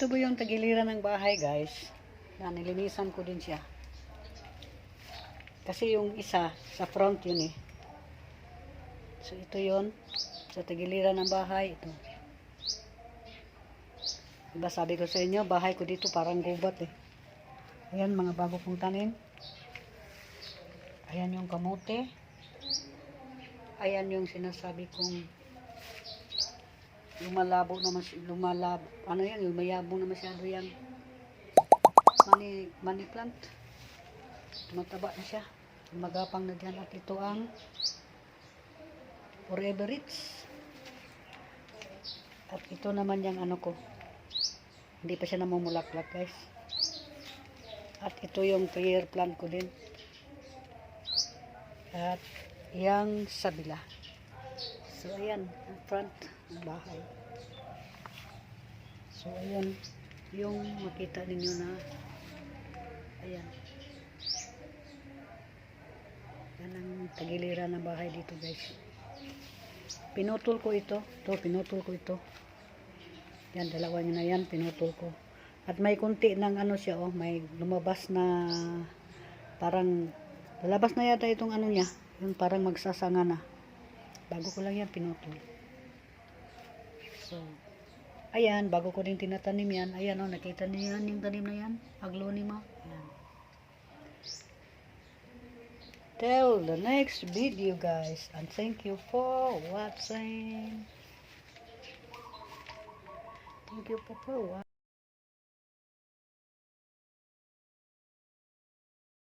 ito po yung tagiliran ng bahay, guys. Na nilinisan ko din siya. Kasi yung isa, sa front yun eh. So, ito yun. Sa tagiliran ng bahay, ito. Diba sabi ko sa inyo, bahay ko dito parang gubat eh. Ayan, mga bago kong tanim. Ayan yung kamote. Ayan yung sinasabi kong lumalabo na ano yan, lumayabo na masyado yan. Money plant. Tumataba na siya. Magapang na dyan. At ito ang Forever Rich. At ito naman yung ano ko. Hindi pa siya namumulaklak, guys. At ito yung prayer plant ko din. At yung sabila. So, ayan. Ang front ng bahay. So, ayan. Yung makita ninyo na ayan. Yan ang tagiliran ng bahay dito, guys. Pinutol ko ito. Pinutol ko ito. Yan, dalawa nyo na yan. Pinutol ko. At may kunti ng ano siya, oh. May lumabas na parang lalabas na yata itong ano niya. Yung parang magsasanga na. Bago ko lang yan pinutol. So, ayan. Bago ko din tinatanim yan. Ayan, oh. Nakita niyo yan yung tanim na yan. Aglonema. Ayan. Till the next video, guys, and thank you for watching. Thank you for watching.